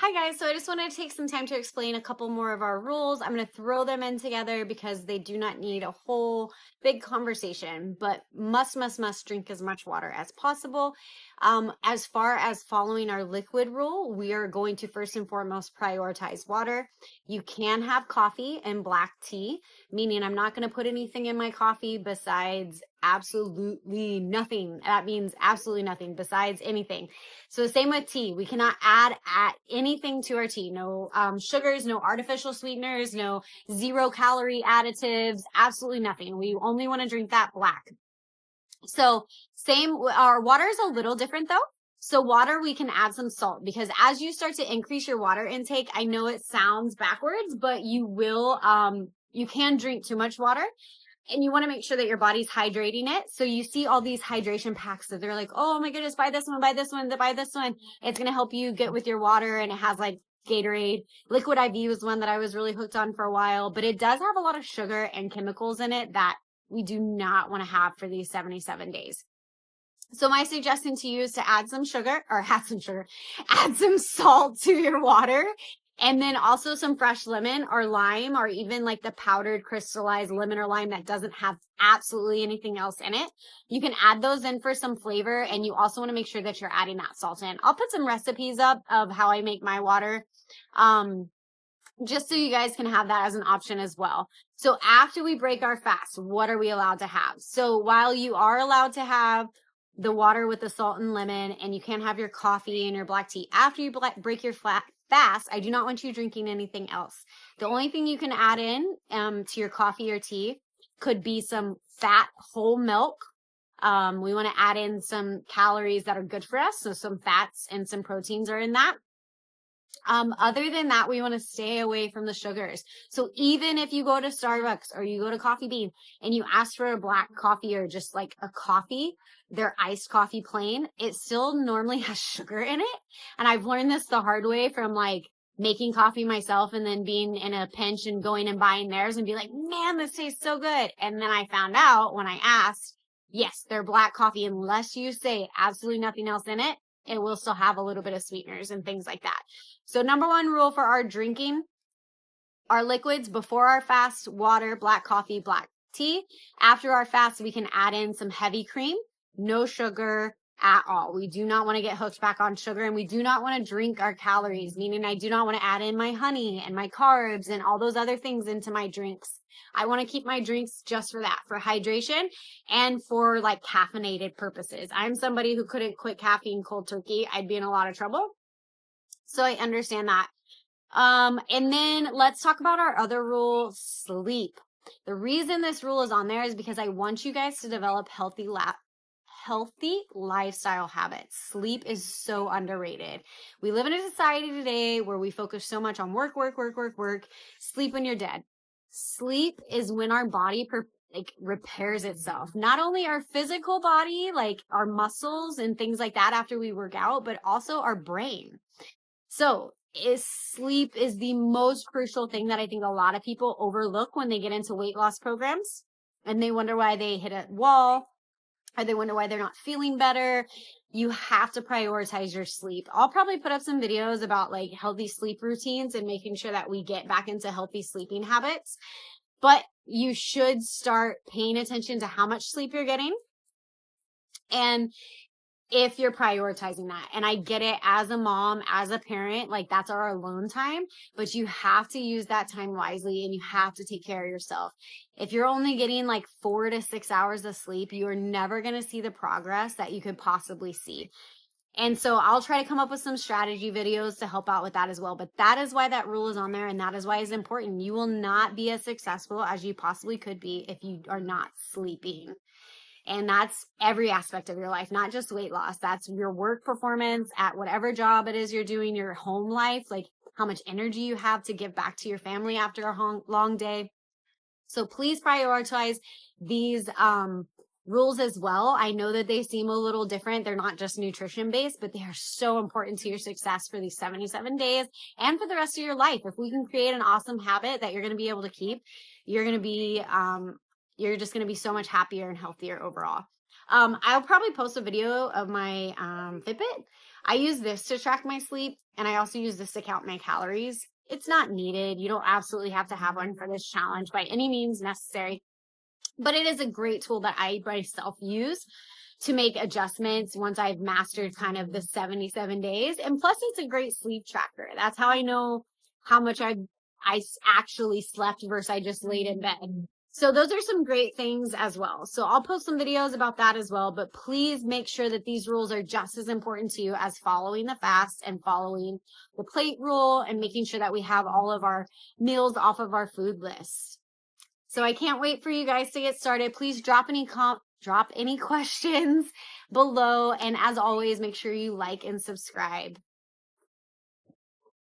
Hi guys, so I just wanted to take some time to explain a couple more of our rules. I'm going to throw them in together because they do not need a whole big conversation, but must drink as much water as possible. As far as following our liquid rule, we are going to first and foremost prioritize water. You can have coffee and black tea, meaning I'm not going to put anything in my coffee besides absolutely nothing. That means absolutely nothing besides anything. So the same with tea. We cannot add anything to our tea. No sugars, no artificial sweeteners, no 0-calorie additives, absolutely nothing. We only want to drink that black. So our water is a little different though. So water, we can add some salt because as you start to increase your water intake, I know it sounds backwards, but you can drink too much water. And you want to make sure that your body's hydrating it. So you see all these hydration packs that they're like, oh my goodness, buy this one, buy this one, buy this one. It's going to help you get with your water. And it has like Gatorade. Liquid IV was one that I was really hooked on for a while, but it does have a lot of sugar and chemicals in it that we do not want to have for these 77 days. So my suggestion to you is to add some salt to your water. And then also some fresh lemon or lime, or even like the powdered crystallized lemon or lime that doesn't have absolutely anything else in it. You can add those in for some flavor, and you also want to make sure that you're adding that salt in. I'll put some recipes up of how I make my water, just so you guys can have that as an option as well. So after we break our fast, what are we allowed to have? So while you are allowed to have the water with the salt and lemon, and you can have your coffee and your black tea, after you break your fast, I do not want you drinking anything else. The only thing you can add in to your coffee or tea could be some fat whole milk. We want to add in some calories that are good for us. So some fats and some proteins are in that. Other than that, we want to stay away from the sugars. So even if you go to Starbucks or you go to Coffee Bean and you ask for a black coffee or just like a coffee, their iced coffee plain, it still normally has sugar in it. And I've learned this the hard way from like making coffee myself and then being in a pinch and going and buying theirs and be like, man, this tastes so good. And then I found out when I asked, yes, they're black coffee, unless you say absolutely nothing else in it, it will still have a little bit of sweeteners and things like that. So number one rule for our drinking, our liquids before our fast, water, black coffee, black tea. After our fast, we can add in some heavy cream, no sugar at all. We do not want to get hooked back on sugar, and we do not want to drink our calories, meaning I do not want to add in my honey and my carbs and all those other things into my drinks. I want to keep my drinks just for that, for hydration and for like caffeinated purposes. I'm somebody who couldn't quit caffeine cold turkey. I'd be in a lot of trouble. So I understand that. And then let's talk about our other rule, sleep. The reason this rule is on there is because I want you guys to develop healthy lifestyle habits. Sleep is so underrated. We live in a society today where we focus so much on work. Sleep when you're dead. Sleep is when our body repairs itself. Not only our physical body, like our muscles and things like that after we work out, but also our brain. So sleep is the most crucial thing that I think a lot of people overlook when they get into weight loss programs, and they wonder why they hit a wall, or they wonder why they're not feeling better. You have to prioritize your sleep. I'll probably put up some videos about like healthy sleep routines and making sure that we get back into healthy sleeping habits. But you should start paying attention to how much sleep you're getting, and if you're prioritizing that. And I get it, as a mom, as a parent, like that's our alone time, but you have to use that time wisely, and you have to take care of yourself. If you're only getting like 4 to 6 hours of sleep, you are never going to see the progress that you could possibly see. And so I'll try to come up with some strategy videos to help out with that as well. But that is why that rule is on there, and that is why it's important. You will not be as successful as you possibly could be if you are not sleeping. And that's every aspect of your life, not just weight loss. That's your work performance at whatever job it is you're doing, your home life, like how much energy you have to give back to your family after a long day. So please prioritize these rules as well. I know that they seem a little different. They're not just nutrition based, but they are so important to your success for these 77 days and for the rest of your life. If we can create an awesome habit that you're going to be able to keep, you're going to be you're just going to be so much happier and healthier overall. I'll probably post a video of my Fitbit. I use this to track my sleep, and I also use this to count my calories. It's not needed. You don't absolutely have to have one for this challenge by any means necessary, but it is a great tool that I myself use to make adjustments once I've mastered kind of the 77 days. And plus it's a great sleep tracker. That's how I know how much I actually slept versus I just laid in bed. So those are some great things as well. So I'll post some videos about that as well, but please make sure that these rules are just as important to you as following the fast and following the plate rule and making sure that we have all of our meals off of our food list. So I can't wait for you guys to get started. Please drop any questions below. And as always, make sure you like and subscribe.